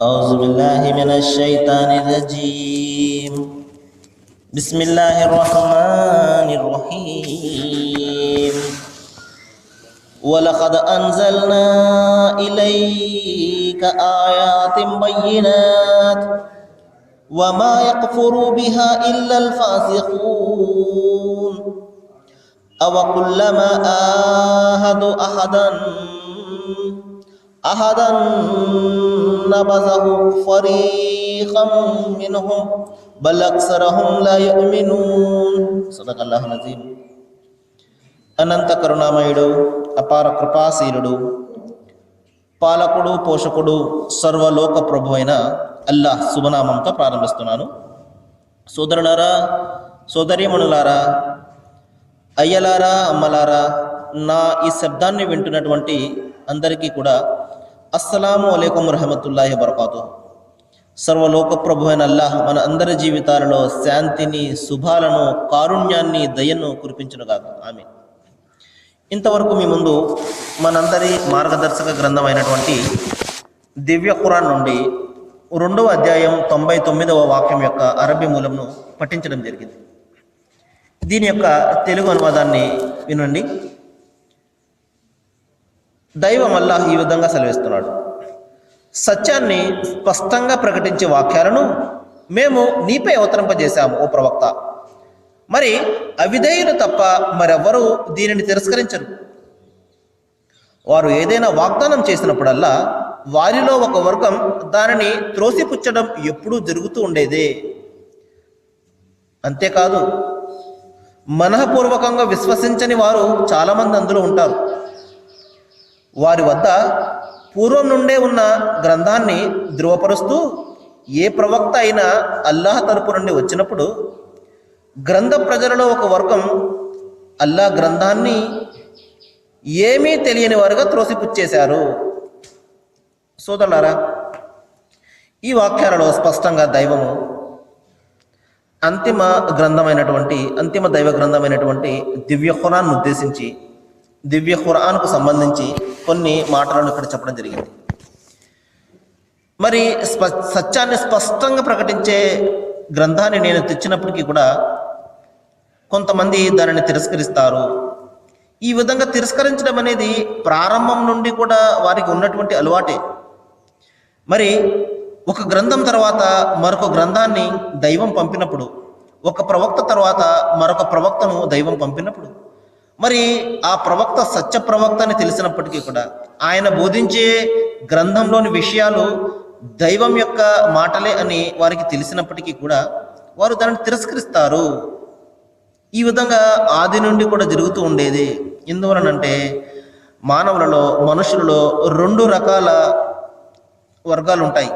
أعوذ بالله من الشيطان الرجيم. بسم الله الرحمن الرحيم. ولقد أنزلنا إليك آيات بينات وما يكفر بها إلا الفاسقون أو كلما عاهدوا أحدا نبذه فريقا منهم بل أكثرهم لا يؤمنون. صدق الله العظيم. అనంత కరుణామయుడు, అపార కృపాశీలుడు, పాలకుడు, పోషకుడు, సర్వలోక ప్రభు అయిన అల్లాహ్ శుభనామంతో ప్రారంభిస్తున్నాను. సోదరులారా, సోదరీమణులారా, అయ్యలారా, అమ్మలారా, నా ఈ శబ్దాన్ని వింటున్నటువంటి అందరికీ కూడా అస్సలాము అలైకుం రహమతుల్లాహి వబరకాతుహు. సర్వలోక ప్రభు అయిన అల్లాహ్ మన అందరి జీవితాలలో శాంతిని, శుభాలను, కారుణ్యాన్ని, దయను కురిపించునుగాక. ఆమీన్. ఇంతవరకు మీ ముందు మనందరి మార్గదర్శక గ్రంథం అయినటువంటి దివ్య ఖురాన్ నుండి 2వ అధ్యాయం 99వ వాక్యం యొక్క అరబీ మూలంను పఠించడం జరిగింది. దీని యొక్క తెలుగు అనువాదాన్ని వినండి. దైవం అల్లాహ్ ఈ విధంగా సెలవిస్తున్నాడు: సత్యాన్ని స్పష్టంగా ప్రకటించే వాక్యాలను మేము నీపై అవతరింపజేశాము ఓ ప్రవక్త. మరి అవిధేయులు తప్ప మరెవ్వరూ దీనిని తిరస్కరించరు. వారు ఏదైనా వాగ్దానం చేసినప్పుడల్లా వారిలో ఒక వర్గం దానిని త్రోసిపుచ్చడం ఎప్పుడూ జరుగుతూ ఉండేదే. అంతేకాదు, మనఃపూర్వకంగా విశ్వసించని వారు చాలామంది అందులో ఉంటారు. వారి వద్ద పూర్వం నుండే ఉన్న గ్రంథాన్ని ధృవపరుస్తూ ఏ ప్రవక్త అయినా అల్లాహ్ తరపు నుండి వచ్చినప్పుడు గ్రంథ ప్రజలలో ఒక వర్గం అల్లాహ్ గ్రంథాన్ని ఏమీ తెలియని వారుగా త్రోసిపుచ్చేశారు. సోదరులారా, ఈ వాక్యాలలో స్పష్టంగా దైవము అంతిమ దైవ గ్రంథమైనటువంటి దివ్య ఖురాన్ను ఉద్దేశించి, దివ్య ఖురాన్కు సంబంధించి కొన్ని మాటలను ఇక్కడ చెప్పడం జరిగింది. మరి సత్యాన్ని స్పష్టంగా ప్రకటించే గ్రంథాన్ని నేను తెచ్చినప్పటికీ కూడా కొంతమంది దానిని తిరస్కరిస్తారు. ఈ విధంగా తిరస్కరించడం అనేది ప్రారంభం నుండి కూడా వారికి ఉన్నటువంటి అలవాటే. మరి ఒక గ్రంథం తర్వాత మరొక గ్రంథాన్ని దైవం పంపినప్పుడు, ఒక ప్రవక్త తర్వాత మరొక ప్రవక్తను దైవం పంపినప్పుడు, మరి ఆ ప్రవక్త సత్య ప్రవక్త అని తెలిసినప్పటికీ కూడా ఆయన బోధించే గ్రంథంలోని విషయాలు దైవం యొక్క మాటలే అని వారికి తెలిసినప్పటికీ కూడా వారు దానిని తిరస్కరిస్తారు. ఈ విధంగా ఆది నుండి కూడా జరుగుతూ ఉండేది. ఎందువలనంటే మానవులలో, మనుషులలో 2 రకాల వర్గాలు ఉంటాయి.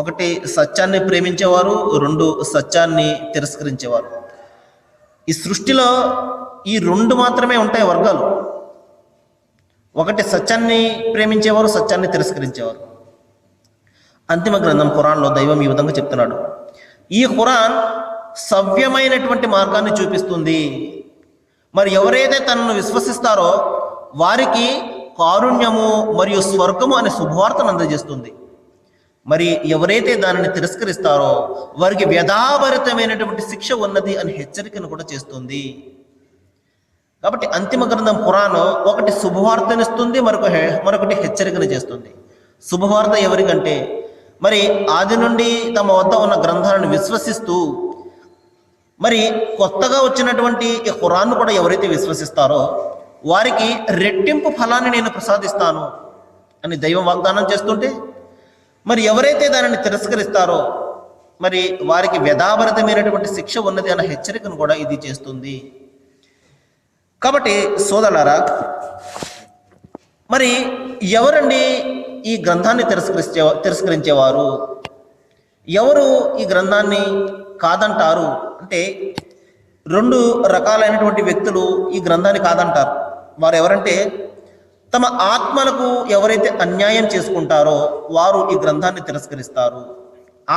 ఒకటి సత్యాన్ని ప్రేమించేవారు, 2 సత్యాన్ని తిరస్కరించేవారు. ఈ సృష్టిలో ఈ 2 మాత్రమే ఉంటాయి వర్గాలు. ఒకటి సత్యాన్ని ప్రేమించేవారు, సత్యాన్ని తిరస్కరించేవారు. అంతిమ గ్రంథం ఖురాన్లో దైవం ఈ విధంగా చెప్తున్నాడు: ఈ ఖురాన్ సవ్యమైనటువంటి మార్గాన్ని చూపిస్తుంది. మరి ఎవరైతే తనను విశ్వసిస్తారో వారికి కారుణ్యము మరియు స్వర్గము అనే శుభవార్తను అందజేస్తుంది. మరి ఎవరైతే దానిని తిరస్కరిస్తారో వారికి వ్యధాభరితమైనటువంటి శిక్ష ఉన్నది అని హెచ్చరికను కూడా చేస్తుంది. కాబట్టి అంతిమ గ్రంథం ఖురాన్ ఒకటి శుభవార్తనిస్తుంది, మరొకటి హెచ్చరికను చేస్తుంది. శుభవార్త ఎవరికంటే, మరి ఆది నుండి తమ వద్ద ఉన్న గ్రంథాలను విశ్వసిస్తూ మరి కొత్తగా వచ్చినటువంటి ఈ ఖురాన్ను కూడా ఎవరైతే విశ్వసిస్తారో వారికి రెట్టింపు ఫలాన్ని నేను ప్రసాదిస్తాను అని దైవం వాగ్దానం చేస్తుంటే, మరి ఎవరైతే దానిని తిరస్కరిస్తారో మరి వారికి వ్యధాభరితమైనటువంటి శిక్ష ఉన్నది అన్న హెచ్చరికను కూడా ఇది చేస్తుంది. కాబట్టి సోదరులారా, మరి ఎవరండి ఈ గ్రంథాన్ని తిరస్కరించేవారు? ఎవరు ఈ గ్రంథాన్ని కాదంటారు అంటే 2 రకాలైనటువంటి వ్యక్తులు ఈ గ్రంథాన్ని కాదంటారు. వారు ఎవరంటే, తమ ఆత్మలకు ఎవరైతే అన్యాయం చేసుకుంటారో వారు ఈ గ్రంథాన్ని తిరస్కరిస్తారు.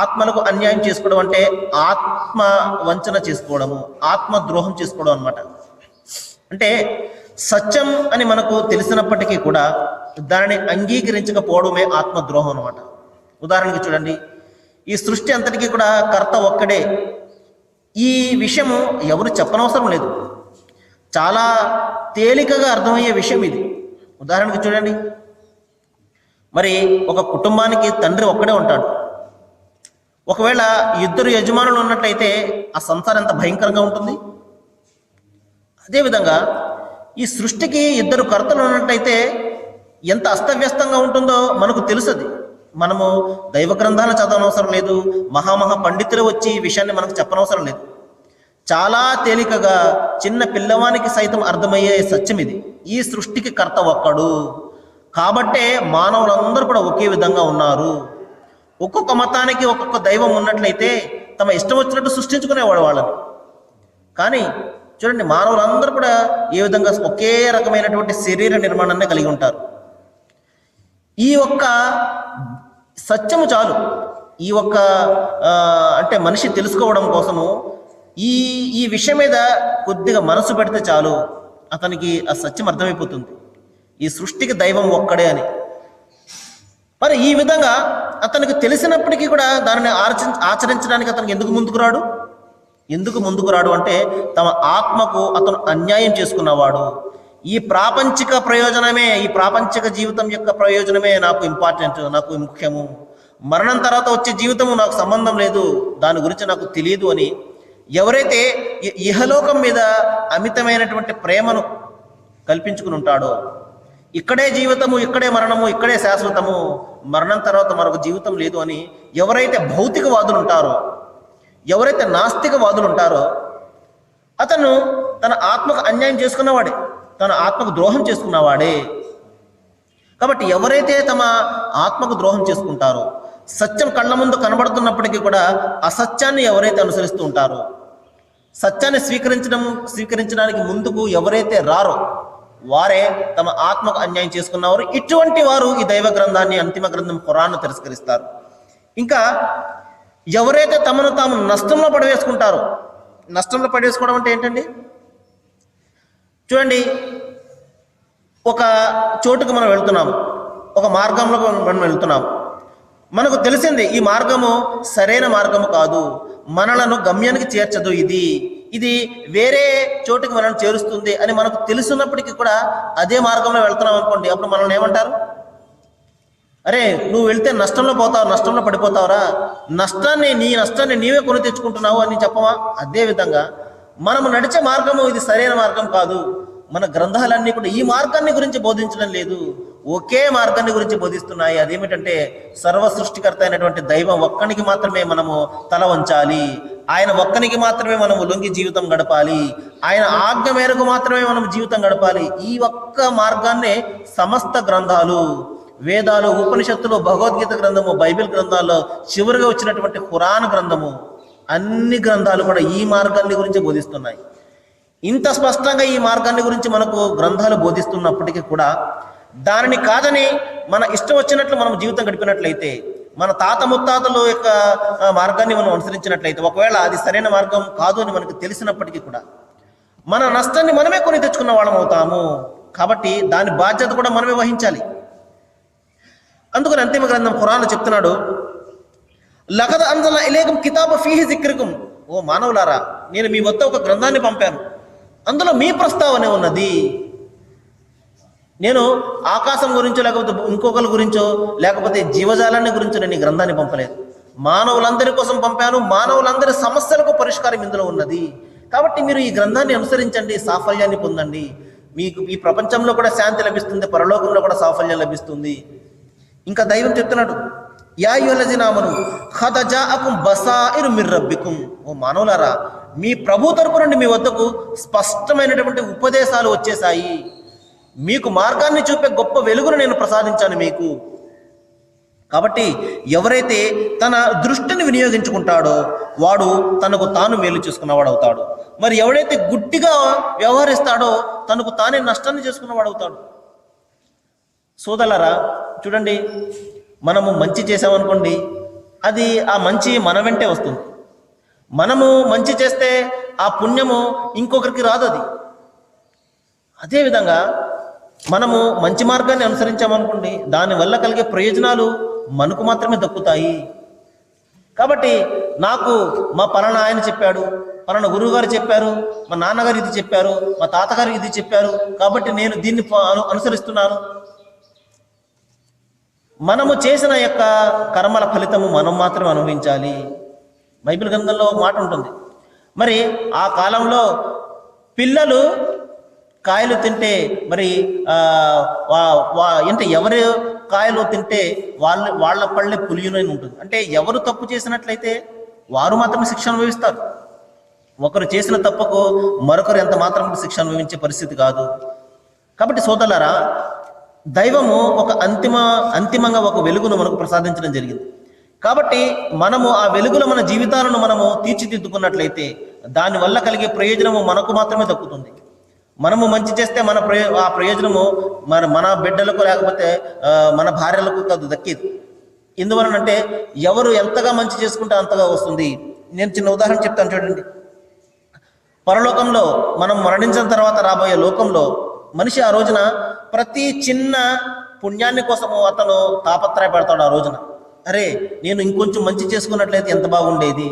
ఆత్మలకు అన్యాయం చేసుకోవడం అంటే ఆత్మ వంచన చేసుకోవడము, ఆత్మ ద్రోహం చేసుకోవడం అన్నమాట. అంటే సత్యం అని మనకు తెలిసినప్పటికీ కూడా దానిని అంగీకరించకపోవడమే ఆత్మద్రోహం అన్నమాట. ఉదాహరణకి చూడండి, ఈ సృష్టి అంతటికీ కూడా కర్త ఒక్కడే. ఈ విషయము ఎవరు చెప్పనవసరం లేదు, చాలా తేలికగా అర్థమయ్యే విషయం ఇది. ఉదాహరణకి చూడండి, మరి ఒక కుటుంబానికి తండ్రి ఒక్కడే ఉంటాడు. ఒకవేళ ఇద్దరు యజమానులు ఉన్నట్లయితే ఆ సంసారం ఎంత భయంకరంగా ఉంటుంది. అదేవిధంగా ఈ సృష్టికి ఇద్దరు కర్తలు ఉన్నట్లయితే ఎంత అస్తవ్యస్తంగా ఉంటుందో మనకు తెలుసది. మనము దైవ గ్రంథాలు చదవనవసరం లేదు, మహామహా పండితులు వచ్చి ఈ విషయాన్ని మనకు చెప్పనవసరం లేదు. చాలా తేలికగా చిన్న పిల్లవానికి సైతం అర్థమయ్యే సత్యం ఇది. ఈ సృష్టికి కర్త ఒక్కడు కాబట్టే మానవులందరూ కూడా ఒకే విధంగా ఉన్నారు. ఒక్కొక్క మతానికి ఒక్కొక్క దైవం ఉన్నట్లయితే తమ ఇష్టం వచ్చినట్టు సృష్టించుకునేవాడు వాళ్ళని. కానీ చూడండి, మానవులందరూ కూడా ఏ విధంగా ఒకే రకమైనటువంటి శరీర నిర్మాణాన్ని కలిగి ఉంటారు. ఈ ఒక్క సత్యము చాలు. ఈ ఒక్క అంటే మనిషి తెలుసుకోవడం కోసము ఈ ఈ విషయం మీద కొద్దిగా మనసు పెడితే చాలు, అతనికి ఆ సత్యం అర్థమైపోతుంది, ఈ సృష్టికి దైవం ఒక్కడే అని. మరి ఈ విధంగా అతనికి తెలిసినప్పటికీ కూడా దానిని ఆచరించడానికి అతనికి ఎందుకు ముందుకు రాడు అంటే తమ ఆత్మకు అతను అన్యాయం చేసుకున్నవాడు. ఈ ప్రాపంచిక ప్రయోజనమే, ఈ ప్రాపంచిక జీవితం యొక్క ప్రయోజనమే నాకు ఇంపార్టెంట్, నాకు ముఖ్యము, మరణం తర్వాత వచ్చే జీవితము నాకు సంబంధం లేదు, దాని గురించి నాకు తెలియదు అని ఎవరైతే ఇహలోకం మీద అమితమైనటువంటి ప్రేమను కల్పించుకుని ఉంటాడో, ఇక్కడే జీవితము, ఇక్కడే మరణము, ఇక్కడే శాశ్వతము, మరణం తర్వాత మరొక జీవితం లేదు అని ఎవరైతే భౌతికవాదులు ఉంటారో, ఎవరైతే నాస్తికవాదులు ఉంటారో, అతను తన ఆత్మకు అన్యాయం చేసుకున్నవాడే, తన ఆత్మకు ద్రోహం చేసుకున్నవాడే. కాబట్టి ఎవరైతే తమ ఆత్మకు ద్రోహం చేసుకుంటారో, సత్యం కళ్ళ ముందు కనబడుతున్నప్పటికీ కూడా అసత్యాన్ని ఎవరైతే అనుసరిస్తూ ఉంటారో, సత్యాన్ని స్వీకరించడానికి ముందుకు ఎవరైతే రారో వారే తమ ఆత్మకు అన్యాయం చేసుకున్నవారు. ఇటువంటి వారు ఈ దైవ గ్రంథాన్ని, అంతిమ గ్రంథం ఖురాన్ను తిరస్కరిస్తారు. ఇంకా ఎవరైతే తమను తాము నష్టంలో పడవేసుకుంటారో, నష్టంలో పడవేసుకోవడం అంటే ఏంటండి? చూడండి, ఒక చోటుకు మనం వెళ్తున్నాము, ఒక మార్గంలో మనం వెళ్తున్నాము, మనకు తెలిసింది ఈ మార్గము సరైన మార్గము కాదు, మనలను గమ్యానికి చేర్చదు, ఇది వేరే చోటుకి మనల్ని చేరుస్తుంది అని మనకు తెలుసున్నప్పటికీ కూడా అదే మార్గంలో వెళ్తున్నాం అనుకోండి, అప్పుడు మనల్ని ఏమంటారు? అరే, నువ్వు వెళ్తే నష్టంలో పోతావు, నష్టంలో పడిపోతావురా, నీ నష్టాన్ని నీవే కొని తెచ్చుకుంటున్నావు అని చెప్పమా? అదేవిధంగా మనము నడిచే మార్గము ఇది సరైన మార్గం కాదు. మన గ్రంథాలన్నీ కూడా ఈ మార్గాన్ని గురించి బోధించడం లేదు, ఒకే మార్గాన్ని గురించి బోధిస్తున్నాయి. అదేమిటంటే సర్వ సృష్టికర్త అయినటువంటి దైవం ఒక్కనికి మాత్రమే మనము తల వంచాలి, ఆయన ఒక్కనికి మాత్రమే మనము లొంగి జీవితం గడపాలి, ఆయన ఆజ్ఞ మేరకు మాత్రమే మనం జీవితం గడపాలి. ఈ ఒక్క మార్గాన్నే సమస్త గ్రంథాలు, వేదాలు, ఉపనిషత్తులు, భగవద్గీత గ్రంథము, బైబిల్ గ్రంథాల్లో చివరిగా వచ్చినటువంటి ఖురాన్ గ్రంథము, అన్ని గ్రంథాలు కూడా ఈ మార్గాన్ని గురించి బోధిస్తున్నాయి. ఇంత స్పష్టంగా ఈ మార్గాన్ని గురించి మనకు గ్రంథాలు బోధిస్తున్నప్పటికీ కూడా దానిని కాదని మన ఇష్టం వచ్చినట్లు మనం జీవితం గడిపినట్లయితే, మన తాత ముత్తాతలు యొక్క మార్గాన్ని మనం అనుసరించినట్లయితే, ఒకవేళ అది సరైన మార్గం కాదు అని మనకు తెలిసినప్పటికీ కూడా మన నష్టాన్ని మనమే కొని తెచ్చుకున్న వాళ్ళం అవుతాము. కాబట్టి దాని బాధ్యత కూడా మనమే వహించాలి. అందుకని అంతిమ గ్రంథం ఖురాన్ చెప్తున్నాడు, లఖద్ అంజల్నా ఇలైకుం కితాబ ఫీహి జిక్రుకుం, ఓ మానవులారా, నేను మీ వద్ద ఒక గ్రంథాన్ని పంపాను, అందులో మీ ప్రస్తావన ఉన్నది. నేను ఆకాశం గురించో లేకపోతే ఇంకొకరి గురించో లేకపోతే జీవజాలాన్ని గురించో నేను ఈ గ్రంథాన్ని పంపలేదు, మానవులందరి కోసం పంపాను, మానవులందరి సమస్యలకు పరిష్కారం ఇందులో ఉన్నది. కాబట్టి మీరు ఈ గ్రంథాన్ని అనుసరించండి, సాఫల్యాన్ని పొందండి, మీకు ఈ ప్రపంచంలో కూడా శాంతి లభిస్తుంది, పరలోకంలో కూడా సాఫల్యం లభిస్తుంది. ఇంకా దైవం చెప్తున్నాడు, యా అయ్యుహల్లజీన ఆమనూ ఖద్ జాఅకుం బసాయిరు మిర్ రబ్బికుం, ఓ మానవులారా, మీ ప్రభు తరపు నుండి మీ వద్దకు స్పష్టమైనటువంటి ఉపదేశాలు వచ్చేసాయి, మీకు మార్గాన్ని చూపే గొప్ప వెలుగును నేను ప్రసాదించాను మీకు. కాబట్టి ఎవరైతే తన దృష్టిని వినియోగించుకుంటాడో వాడు తనకు తాను మేలు చేసుకున్నవాడు అవుతాడు. మరి ఎవడైతే గుడ్డిగా వ్యవహరిస్తాడో తనకు తానే నష్టాన్ని చేసుకున్నవాడు అవుతాడు. సోదరులారా, చూడండి, మనము మంచి చేసామనుకోండి, అది ఆ మంచి మన వెంటే వస్తుంది. మనము మంచి చేస్తే ఆ పుణ్యము ఇంకొకరికి రాదు. అది అదేవిధంగా మనము మంచి మార్గాన్ని అనుసరించామనుకోండి, దానివల్ల కలిగే ప్రయోజనాలు మనకు మాత్రమే దక్కుతాయి. కాబట్టి నాకు మా పలానా ఆయన చెప్పాడు, పలానా గురువు గారు చెప్పారు, మా నాన్నగారు ఇది చెప్పారు, మా తాతగారు ఇది చెప్పారు, కాబట్టి నేను దీన్ని అనుసరిస్తున్నాను. మనము చేసిన యొక్క కర్మల ఫలితము మనం మాత్రమే అనుభవించాలి. బైబిల్ గ్రంథంలో ఒక మాట ఉంటుంది. మరి ఆ కాలంలో పిల్లలు కాయలు తింటే మరి అంటే ఎవరు కాయలు తింటే వాళ్ళ పళ్ళే పులియునని ఉంటుంది. అంటే ఎవరు తప్పు చేసినట్లయితే వారు మాత్రమే శిక్ష అనుభవిస్తారు. ఒకరు చేసిన తప్పుకు మరొకరు ఎంత మాత్రం శిక్ష అనుభవించే పరిస్థితి కాదు. కాబట్టి సోదరులారా, దైవము ఒక అంతిమంగా ఒక వెలుగును మనకు ప్రసాదించడం జరిగింది. కాబట్టి మనము ఆ వెలుగులో మన జీవితాలను మనము తీర్చిదిద్దుకున్నట్లయితే దానివల్ల కలిగే ప్రయోజనము మనకు మాత్రమే దక్కుతుంది. మనము మంచి చేస్తే ఆ ప్రయోజనము మన బిడ్డలకు లేకపోతే మన భార్యలకు కాదు దక్కేది. ఎందువలనంటే ఎవరు ఎంతగా మంచి చేసుకుంటే అంతగా వస్తుంది. నేను చిన్న ఉదాహరణ చెప్తాను చూడండి. పరలోకంలో మనం మరణించిన తర్వాత రాబోయే లోకంలో మనిషి ఆ రోజున ప్రతి చిన్న పుణ్యాన్ని కోసము అతను తాపత్రయపడతాడు. ఆ రోజున అరే నేను ఇంకొంచెం మంచి చేసుకున్నట్లయితే ఎంత బాగుండేది,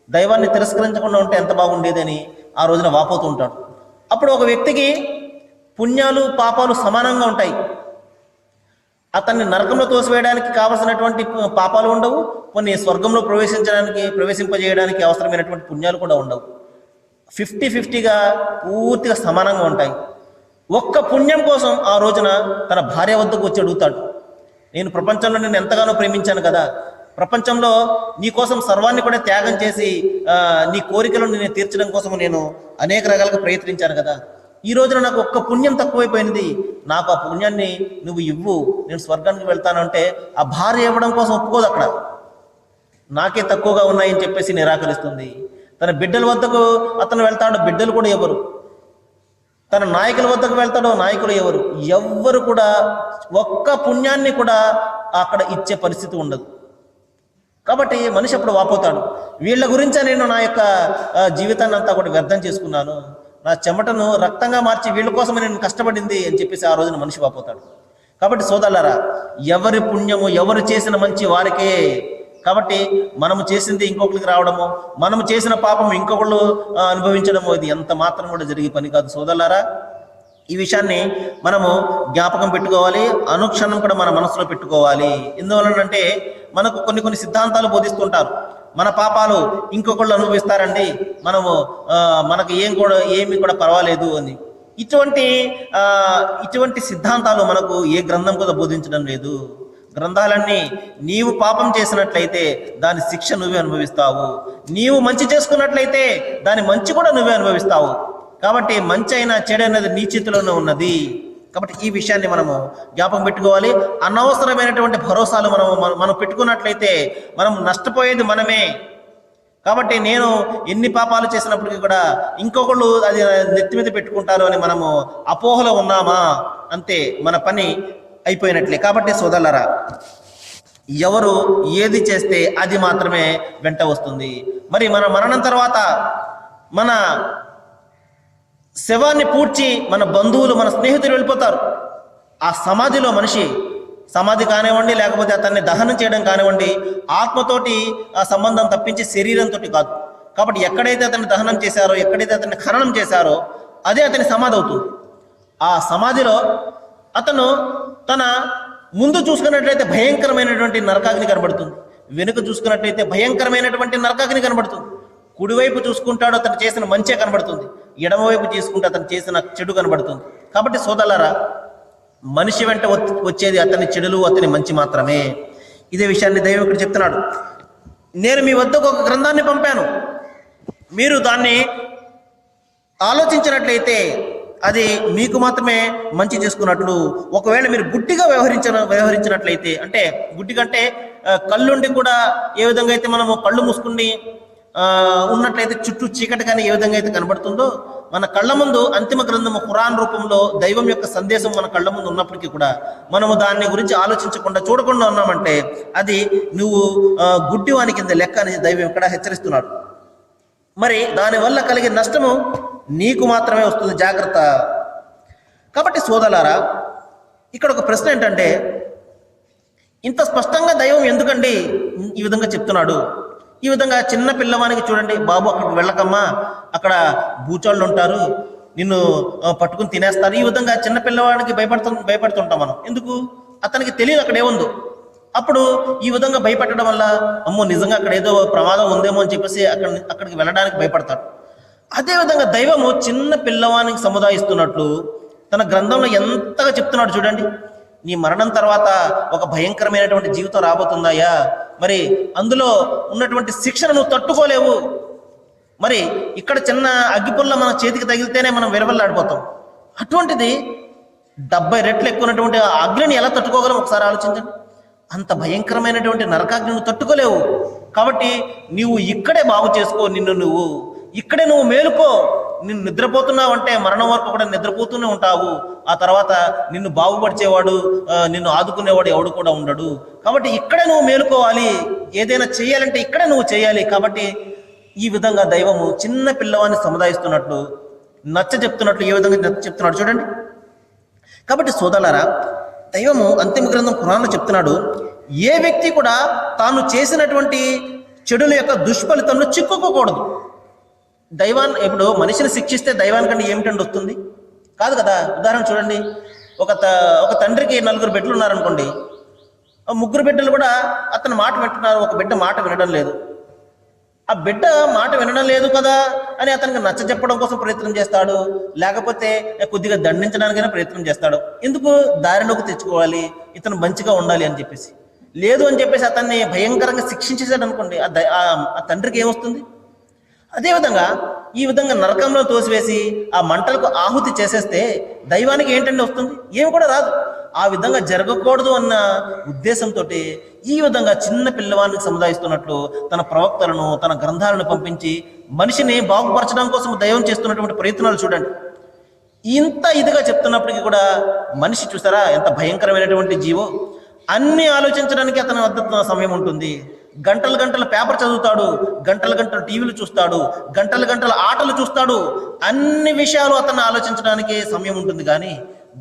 దైవాన్ని తిరస్కరించకుండా ఉంటే ఎంత బాగుండేది అని ఆ రోజున వాపోతూ ఉంటాడు. అప్పుడు ఒక వ్యక్తికి పుణ్యాలు పాపాలు సమానంగా ఉంటాయి. అతన్ని నరకంలో తోసివేయడానికి కావలసినటువంటి పాపాలు ఉండవు, కొన్ని స్వర్గంలో ప్రవేశింపజేయడానికి అవసరమైనటువంటి పుణ్యాలు కూడా ఉండవు. 50-50గా పూర్తిగా సమానంగా ఉంటాయి. ఒక్క పుణ్యం కోసం ఆ రోజున తన భార్య వద్దకు వచ్చి అడుగుతాడు, నేను ప్రపంచంలో నేను ఎంతగానో ప్రేమించాను కదా, ప్రపంచంలో నీ కోసం సర్వాన్ని కూడా త్యాగం చేసి నీ కోరికలను నేను తీర్చడం కోసం నేను అనేక రకాలుగా ప్రయత్నించాను కదా, ఈ రోజున నాకు ఒక్క పుణ్యం తక్కువైపోయింది, నాకు ఆ పుణ్యాన్ని నువ్వు ఇవ్వు, నేను స్వర్గానికి వెళ్తానంటే ఆ భార్య ఇవ్వడం కోసం ఒప్పుకోదు. అక్కడ నాకే తక్కువగా ఉన్నాయని చెప్పేసి నిరాకరిస్తుంది. తన బిడ్డల వద్దకు అతను వెళ్తాడు, బిడ్డలు కూడా ఎవరు. తన నాయకుల వద్దకు వెళ్తాడో, నాయకులు ఎవరు. ఎవ్వరు కూడా ఒక్క పుణ్యాన్ని కూడా అక్కడ ఇచ్చే పరిస్థితి ఉండదు. కాబట్టి మనిషి అప్పుడు వాపోతాడు, వీళ్ళ గురించే నేను నా యొక్క జీవితాన్ని అంతా కూడా వ్యర్థం చేసుకున్నాను, నా చెమటను రక్తంగా మార్చి వీళ్ళ కోసమే నేను కష్టపడింది అని చెప్పేసి ఆ రోజున మనిషి వాపోతాడు. కాబట్టి సోదరులారా, ఎవరి పుణ్యము ఎవరు చేసిన మంచి వారికే. కాబట్టి మనము చేసింది ఇంకొకరికి రావడము, మనము చేసిన పాపము ఇంకొకళ్ళు అనుభవించడము, ఇది ఎంత మాత్రం కూడా జరిగే పని కాదు సోదరులారా. ఈ విషయాన్ని మనము జ్ఞాపకం పెట్టుకోవాలి, అనుక్షణం కూడా మన మనసులో పెట్టుకోవాలి. ఎందువలనంటే మనకు కొన్ని సిద్ధాంతాలు బోధిస్తుంటారు. మన పాపాలు ఇంకొకళ్ళు అనుభవిస్తారండి, మనకు ఏమి కూడా పర్వాలేదు అని. ఇటువంటి సిద్ధాంతాలు మనకు ఏ గ్రంథం కూడా బోధించడం లేదు. గ్రంథాలన్నీ నీవు పాపం చేసినట్లయితే దాని శిక్ష నువ్వే అనుభవిస్తావు, నీవు మంచి చేసుకున్నట్లయితే దాని మంచి కూడా నువ్వే అనుభవిస్తావు. కాబట్టి మంచి అయినా చెడైనది నీ చేతిలోనే ఉన్నది. కాబట్టి ఈ విషయాన్ని మనము జ్ఞాపకం పెట్టుకోవాలి. అనవసరమైనటువంటి భరోసాలు మనం పెట్టుకున్నట్లయితే మనం నష్టపోయేది మనమే. కాబట్టి నేను ఎన్ని పాపాలు చేసినప్పటికీ కూడా ఇంకొకళ్ళు అది నెత్తి మీద పెట్టుకుంటారు అని మనము అపోహలో ఉన్నామా, అంతే, మన పని అయిపోయినట్లే. కాబట్టి సోదరులారా, ఎవరు ఏది చేస్తే అది మాత్రమే వెంట వస్తుంది. మరి మన మరణం తర్వాత మన శవాన్ని పూడ్చి మన బంధువులు మన స్నేహితులు వెళ్ళిపోతారు. ఆ సమాధిలో సమాధి కానివ్వండి, లేకపోతే అతన్ని దహనం చేయడం కానివ్వండి, ఆత్మతోటి ఆ సంబంధం తప్పించి శరీరంతో కాదు. కాబట్టి ఎక్కడైతే అతన్ని దహనం చేశారో, ఎక్కడైతే అతన్ని ఖననం చేశారో అదే అతని సమాధి అవుతుంది. ఆ సమాధిలో అతను తన ముందు చూసుకున్నట్లయితే భయంకరమైనటువంటి నరకాగ్ని కనబడుతుంది, వెనుక చూసుకున్నట్లయితే భయంకరమైనటువంటి నరకాగ్ని కనబడుతుంది. కుడివైపు చూసుకుంటాడు అతను చేసిన మంచే కనబడుతుంది, ఎడమవైపు చూసుకుంటే అతను చేసిన చెడు కనబడుతుంది. కాబట్టి సోదరులారా, మనిషి వెంట వచ్చేది అతని చెడులు, అతని మంచి మాత్రమే. ఇదే విషయాన్ని దైవం ఇక్కడ చెప్తున్నాడు. నేను మీ వద్దకు ఒక గ్రంథాన్ని పంపాను, మీరు దాన్ని ఆలోచించినట్లయితే అది మీకు మాత్రమే మంచి చేసుకున్నట్లు. ఒకవేళ మీరు గుడ్డిగా వ్యవహరించినట్లయితే, అంటే గుడ్డిగంటే కళ్ళుండి కూడా ఏ విధంగా అయితే మనము కళ్ళు మూసుకుని ఉన్నట్లయితే చుట్టూ చీకటి కానీ ఏ విధంగా అయితే కనబడుతుందో, మన కళ్ళ ముందు అంతిమ గ్రంథము ఖురాన్ రూపంలో దైవం యొక్క సందేశం మన కళ్ళ ముందు ఉన్నప్పటికీ కూడా మనము దాన్ని గురించి ఆలోచించకుండా చూడకుండా ఉన్నామంటే అది నువ్వు గుడ్డివాని కింద లెక్క అని దైవం ఇక్కడ హెచ్చరిస్తున్నాడు. మరి దానివల్ల కలిగే నష్టము నీకు మాత్రమే వస్తుంది, జాగ్రత్త. కాబట్టి సోదరులారా, ఇక్కడ ఒక ప్రశ్న ఏంటంటే, ఇంత స్పష్టంగా దైవం ఎందుకండి ఈ విధంగా చెప్తున్నాడు? ఈ విధంగా చిన్న పిల్లవానికి చూడండి, బాబు అక్కడికి వెళ్ళకమ్మా, అక్కడ బూచోళ్ళు ఉంటారు, నిన్ను పట్టుకుని తినేస్తారు, ఈ విధంగా చిన్న పిల్లవాడికి భయపడుతుంటాం మనం. ఎందుకు? అతనికి తెలియదు అక్కడ ఏముందో. అప్పుడు ఈ విధంగా భయపెట్టడం వల్ల అమ్మో నిజంగా అక్కడ ఏదో ప్రమాదం ఉందేమో అని చెప్పేసి అక్కడికి వెళ్ళడానికి భయపడతాడు. అదేవిధంగా దైవము చిన్న పిల్లవానికి సముదాయిస్తున్నట్లు తన గ్రంథంలో ఎంతగా చెప్తున్నాడు చూడండి. నీ మరణం తర్వాత ఒక భయంకరమైనటువంటి జీవితం రాబోతుందాయా, మరి అందులో ఉన్నటువంటి శిక్షను నువ్వు తట్టుకోలేవు. మరి ఇక్కడ చిన్న అగ్గిపుల్ల మన చేతికి తగిలితేనే మనం విరవల్లాడిపోతాం. అటువంటిది 70 రెట్లు ఎక్కువటువంటి అగ్నిని ఎలా తట్టుకోగలం ఒకసారి ఆలోచించండి. అంత భయంకరమైనటువంటి నరకాగ్ని తట్టుకోలేవు. కాబట్టి నీవు ఇక్కడే బాగు చేసుకో, నువ్వు ఇక్కడే నువ్వు మేలుకో. నిన్ను నిద్రపోతున్నావు అంటే మరణం వరకు కూడా నిద్రపోతూనే ఉంటావు. ఆ తర్వాత నిన్ను బాగుపరిచేవాడు, నిన్ను ఆదుకునేవాడు ఎవడు కూడా ఉండడు. కాబట్టి ఇక్కడే నువ్వు మేలుకోవాలి. ఏదైనా చేయాలంటే ఇక్కడే నువ్వు చేయాలి. కాబట్టి ఈ విధంగా దైవము చిన్న పిల్లవాడిని సముదాయిస్తున్నట్లు చెప్తున్నట్లు ఏ విధంగా చెప్తున్నాడు చూడండి. కాబట్టి సోదరులారా, దైవము అంతిమ గ్రంథం ఖురాన్లో చెప్తున్నాడు, ఏ వ్యక్తి కూడా తాను చేసినటువంటి చెడుల యొక్క దుష్ఫలితంలో చిక్కుకోకూడదు. ఇప్పుడు మనిషిని శిక్షిస్తే దైవానికంటే ఏమిటండి వస్తుంది? కాదు కదా. ఉదాహరణ చూడండి, ఒక తండ్రికి 4 బిడ్డలు ఉన్నారనుకోండి. 3 బిడ్డలు కూడా అతను మాట వింటున్నారు, ఒక బిడ్డ మాట వినడం లేదు. ఆ బిడ్డ మాట వినడం లేదు కదా అని అతనికి నచ్చ చెప్పడం కోసం ప్రయత్నం చేస్తాడు, లేకపోతే కొద్దిగా దండించడానికైనా ప్రయత్నం చేస్తాడు. ఎందుకు? దారిలోకి తెచ్చుకోవాలి, ఇతను మంచిగా ఉండాలి అని చెప్పేసి. లేదు అని చెప్పేసి అతన్ని భయంకరంగా శిక్షించేశాడు అనుకోండి, ఆ తండ్రికి ఏమొస్తుంది? అదేవిధంగా ఈ విధంగా నరకంలో తోసివేసి ఆ మంటలకు ఆహుతి చేసేస్తే దైవానికి ఏంటంటే వస్తుంది? ఏమి కూడా రాదు. ఆ విధంగా జరగకూడదు అన్న ఉద్దేశంతో ఈ విధంగా చిన్న పిల్లవానికి సముదాయిస్తున్నట్లు తన ప్రవక్తలను, తన గ్రంథాలను పంపించి మనిషిని బాగుపరచడం కోసం దైవం చేస్తున్నటువంటి ప్రయత్నాలు చూడండి. ఇంత ఇదిగా చెప్తున్నప్పటికీ కూడా మనిషి చూసారా ఎంత భయంకరమైనటువంటి జీవో. అన్ని ఆలోచించడానికి అతని వద్ద సమయం ఉంటుంది. గంటలు పేపర్ చదువుతాడు, గంటలు టీవీలు చూస్తాడు, గంటలు ఆటలు చూస్తాడు. అన్ని విషయాలు అతన్ని ఆలోచించడానికి సమయం ఉంటుంది. కానీ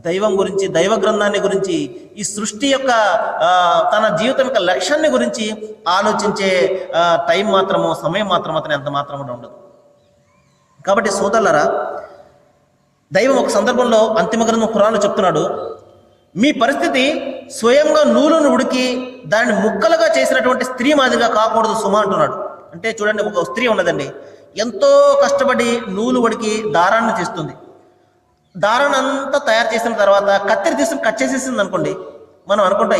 దైవం గురించి, దైవ గ్రంథాన్ని గురించి, ఈ సృష్టి యొక్క తన జీవితం యొక్క లక్ష్యాన్ని గురించి ఆలోచించే టైం మాత్రము, సమయం మాత్రం అతను ఎంత మాత్రం ఉండదు. కాబట్టి సోదరులారా, దైవం ఒక సందర్భంలో అంతిమ గ్రంథం ఖురాన్లో చెప్తున్నాడు, మీ పరిస్థితి స్వయంగా నూలును ఉడికి దానిని ముక్కలుగా చేసినటువంటి స్త్రీ మాదిరిగా కాకూడదు సుమా అంటున్నాడు. అంటే చూడండి, ఒక స్త్రీ ఉన్నదండి, ఎంతో కష్టపడి నూలు ఉడికి దారాన్ని తీస్తుంది. దారాన్ని అంతా తయారు చేసిన తర్వాత కత్తెర తీసుకుని కట్ చేసేసింది అనుకోండి, మనం అనుకుంటా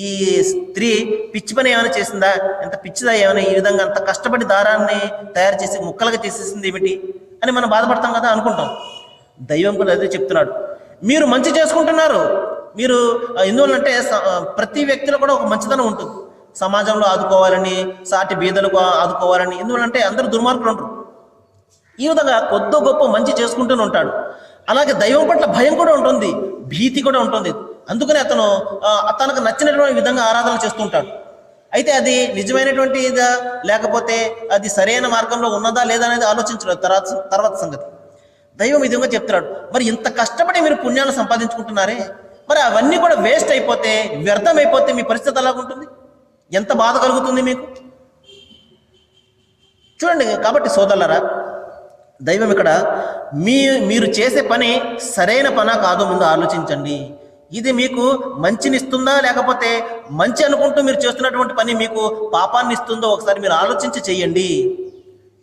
ఈ స్త్రీ పిచ్చి పని ఏమైనా చేసిందా, ఎంత పిచ్చిదా ఏమైనా, ఈ విధంగా అంత కష్టపడి దారాన్ని తయారు చేసి ముక్కలుగా చేసేసింది ఏమిటి అని మనం బాధపడతాం కదా, అనుకుంటాం. దైవం కూడా అదే చెప్తున్నాడు, మీరు మంచి చేసుకుంటున్నారు. మీరు ఎందువల్లంటే ప్రతి వ్యక్తిలో కూడా ఒక మంచితనం ఉంటుంది. సమాజంలో ఆదుకోవాలని, సాటి బీదలకు ఆదుకోవాలని. ఎందువల్లంటే అందరూ దుర్మార్గులు ఉంటారు. ఈ విధంగా కొద్ది గొప్ప మంచి చేసుకుంటూనే ఉంటాడు. అలాగే దైవం పట్ల భయం కూడా ఉంటుంది, భీతి కూడా ఉంటుంది. అందుకని అతను తనకు నచ్చినటువంటి విధంగా ఆరాధన చేస్తుంటాడు. అయితే అది నిజమైనటువంటి ఇదా లేకపోతే అది సరైన మార్గంలో ఉన్నదా లేదా అనేది ఆలోచించడం తర్వాత సంగతి. దైవం ఈ విధంగా చెప్తున్నాడు, మరి ఇంత కష్టపడి మీరు పుణ్యాన్ని సంపాదించుకుంటున్నారే, మరి అవన్నీ కూడా వేస్ట్ అయిపోతే, వ్యర్థం అయిపోతే మీ పరిస్థితి ఎలాగుంటుంది? ఎంత బాధ కలుగుతుంది మీకు? చూడండి. కాబట్టి సోదరులారా, దైవం ఇక్కడ మీరు చేసే పని సరైన పనా కాదో ముందు ఆలోచించండి. ఇది మీకు మంచినిస్తుందా, లేకపోతే మంచి అనుకుంటూ మీరు చేస్తున్నటువంటి పని మీకు పాపాన్ని ఇస్తుందో ఒకసారి మీరు ఆలోచించి చెయ్యండి.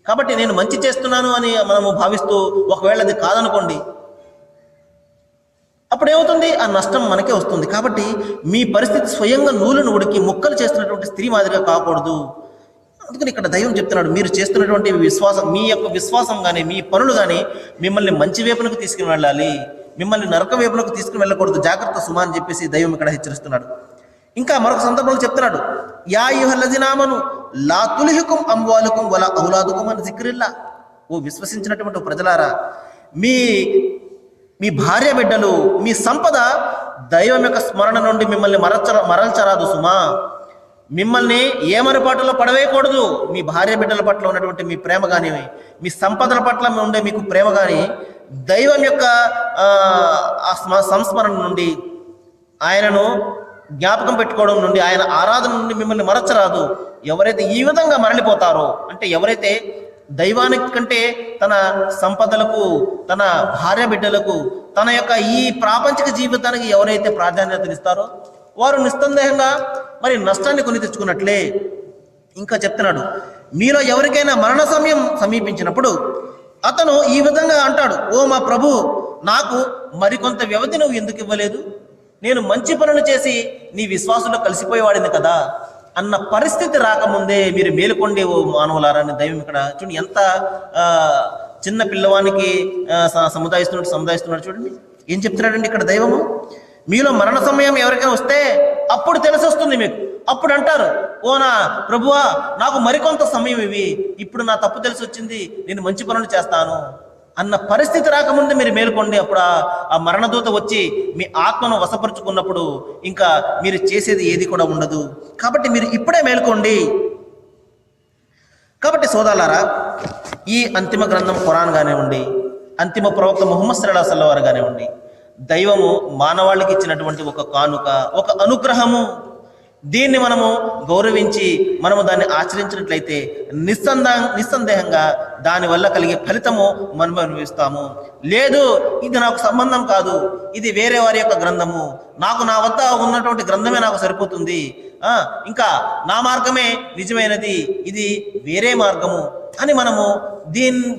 కాబట్టి నేను మంచి చేస్తున్నాను అని మనము భావిస్తూ ఒకవేళ అది కాదనుకోండి, అప్పుడు ఏమవుతుంది? ఆ నష్టం మనకే వస్తుంది. కాబట్టి మీ పరిస్థితి స్వయంగా నూలును ఉడికి ముక్కలు చేస్తున్నటువంటి స్త్రీ మాదిరిగా కాకూడదు. అందుకని ఇక్కడ దైవం చెప్తున్నాడు, మీరు చేస్తున్నటువంటి విశ్వాసం, మీ యొక్క విశ్వాసం కానీ మీ పనులు కానీ మిమ్మల్ని మంచి వైపునకు తీసుకుని వెళ్ళాలి, మిమ్మల్ని నరక వైపునకు తీసుకుని వెళ్ళకూడదు. జాగ్రత్త సుమా అని చెప్పేసి దైవం ఇక్కడ హెచ్చరిస్తున్నాడు. ఇంకా మరొక సందర్భంలో చెప్తున్నాడు, యా అయ్యుహల్లజీన ఆమను లా తుల్హికుం అమ్వాలుకుం వలా ఔలాదుకుం అన్ జిక్రిల్లా. ఓ విశ్వసించినటువంటి ప్రజలారా, మీ భార్య బిడ్డలు, మీ సంపద దైవం యొక్క స్మరణ నుండి మిమ్మల్ని మరల్చరాదు సుమా. మిమ్మల్ని ఏమరపాటులో పడవేయకూడదు. మీ భార్య బిడ్డల పట్ల ఉన్నటువంటి మీ ప్రేమ కానీ, మీ సంపదల పట్ల ఉండే మీకు ప్రేమ కానీ దైవం యొక్క సంస్మరణ నుండి, ఆయనను జ్ఞాపకం పెట్టుకోవడం నుండి, ఆయన ఆరాధన నుండి మిమ్మల్ని మరచరాదు. ఎవరైతే ఈ విధంగా మరలిపోతారో, అంటే ఎవరైతే దైవానికి కంటే తన సంపదలకు, తన భార్య బిడ్డలకు, తన యొక్క ఈ ప్రాపంచిక జీవితానికి ఎవరైతే ప్రాధాన్యతనిస్తారో వారు నిస్సందేహంగా మరి నష్టాన్ని కొని తెచ్చుకున్నట్లే. ఇంకా చెప్తున్నాడు, మీలో ఎవరికైనా మరణ సమయం సమీపించినప్పుడు అతను ఈ విధంగా అంటాడు, ఓ మా ప్రభు, నాకు మరికొంత వ్యవధి నువ్వు ఎందుకు ఇవ్వలేదు? నేను మంచి పనులు చేసి నీ విశ్వాసంలో కలిసిపోయేవాడింది కదా అన్న పరిస్థితి రాకముందే మీరు మేలుకొండే ఓ మానవులారని దైవం ఇక్కడ చూడండి, ఎంత చిన్న పిల్లవానికి సముదాయిస్తున్నాడు చూడండి. ఏం చెప్తున్నాడండి ఇక్కడ దైవము? మీలో మరణ సమయం ఎవరికైనా వస్తే అప్పుడు తెలిసి వస్తుంది మీకు. అప్పుడు అంటారు, ఓ నా ప్రభువా, నాకు మరికొంత సమయం ఇవి, ఇప్పుడు నా తప్పు తెలిసి వచ్చింది, నేను మంచి పనులు చేస్తాను అన్న పరిస్థితి రాకముందే మీరు మేలుకోండి. అప్పుడు ఆ మరణదూత వచ్చి మీ ఆత్మను వశపరుచుకున్నప్పుడు ఇంకా మీరు చేసేది ఏది కూడా ఉండదు. కాబట్టి మీరు ఇప్పుడే మేలుకోండి. కాబట్టి సోదరులారా, ఈ అంతిమ గ్రంథం ఖురాన్ కానివ్వండి, అంతిమ ప్రవక్త ముహమ్మద్ సల్లల్లాహు అలైహి వసల్లం వారు కానివ్వండి, దైవము మానవాళికి ఇచ్చినటువంటి ఒక కానుక, ఒక అనుగ్రహము. దీన్ని మనము గౌరవించి మనము దాన్ని ఆచరించినట్లయితే నిస్సందేహంగా దానివల్ల కలిగే ఫలితము మనం అనుభవిస్తాము. లేదు, ఇది నాకు సంబంధం కాదు, ఇది వేరే వారి యొక్క గ్రంథము, నాకు నా వద్ద ఉన్నటువంటి గ్రంథమే నాకు సరిపోతుంది, ఇంకా నా మార్గమే నిజమైనది, ఇది వేరే మార్గము అని మనము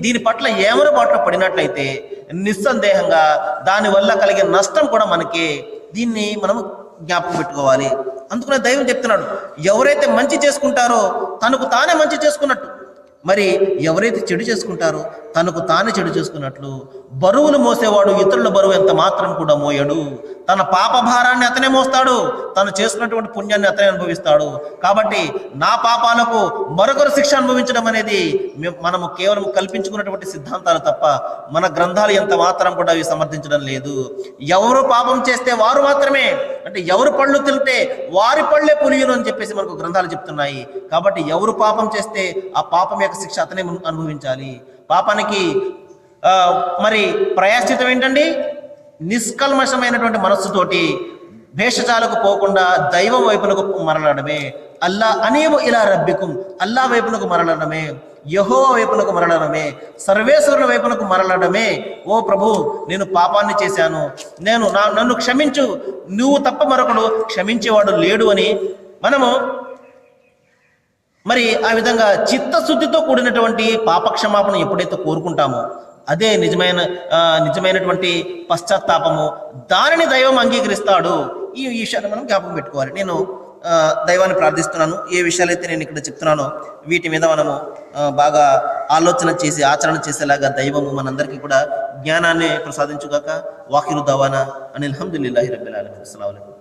దీని పట్ల ఏమరపాట్లు పడినట్లయితే నిస్సందేహంగా దానివల్ల కలిగే నష్టం కూడా మనకే. దీన్ని మనము జ్ఞాపకం పెట్టుకోవాలి. అందుకనే దైవం చెప్తున్నాడు, ఎవరైతే మంచి చేసుకుంటారో తనకు తానే మంచి చేసుకున్నట్టు, మరి ఎవరైతే చెడు చేసుకుంటారో తనకు తానే చెడు చేసుకున్నట్లు. బరువులు మోసేవాడు ఇతరుల బరువు ఎంత మాత్రం కూడా మోయడు. తన పాప భారాన్ని అతనే మోస్తాడు, తను చేసుకున్నటువంటి పుణ్యాన్ని అతనే అనుభవిస్తాడు. కాబట్టి నా పాపాలకు మరొకరు శిక్ష అనుభవించడం అనేది మనము కేవలం కల్పించుకున్నటువంటి సిద్ధాంతాలు తప్ప మన గ్రంథాలు ఎంత మాత్రం కూడా అవి సమర్థించడం లేదు. ఎవరు పాపం చేస్తే వారు మాత్రమే, అంటే ఎవరు పళ్ళు తింటే వారి పళ్ళే పులియును అని చెప్పేసి మనకు గ్రంథాలు చెప్తున్నాయి. కాబట్టి ఎవరు పాపం చేస్తే ఆ పాపం యొక్క శిక్ష అతనే అనుభవించాలి. పాపానికి మరి ప్రయాశ్చితం ఏంటండి? నిష్కల్మషమైనటువంటి మనస్సుతోటి భేషజాలకు పోకుండా దైవం వైపునకు మరలడమే. అల్లా అనేవు ఇలా రబ్బికుం, అల్లా వైపునకు మరలడమే, యెహోవా వైపునకు మరలడమే, సర్వేశ్వరుని వైపునకు మరలడమే. ఓ ప్రభు, నేను పాపాన్ని చేశాను, నన్ను క్షమించు, నువ్వు తప్ప మరొకడు క్షమించేవాడు లేడు అని మనము మరి ఆ విధంగా చిత్తశుద్ధితో కూడినటువంటి పాపక్షమాపణ ఎప్పుడైతే కోరుకుంటామో అదే నిజమైనటువంటి పశ్చాత్తాపము. దానిని దైవం అంగీకరిస్తాడు. ఈ విషయాన్ని మనం జ్ఞాపకం పెట్టుకోవాలి. నేను దైవాన్ని ప్రార్థిస్తున్నాను. ఏ విషయాలైతే నేను ఇక్కడ చెప్తున్నానో వీటి మీద మనము బాగా ఆలోచన చేసి ఆచరణ చేసేలాగా దైవము మనందరికీ కూడా జ్ఞానాన్ని ప్రసాదించుగాక. వాఖిరు దవానా అనిల్ హమ్దులిల్లాహి రబ్బిల్ ఆలమీన్. అస్సలాము అలైకుం.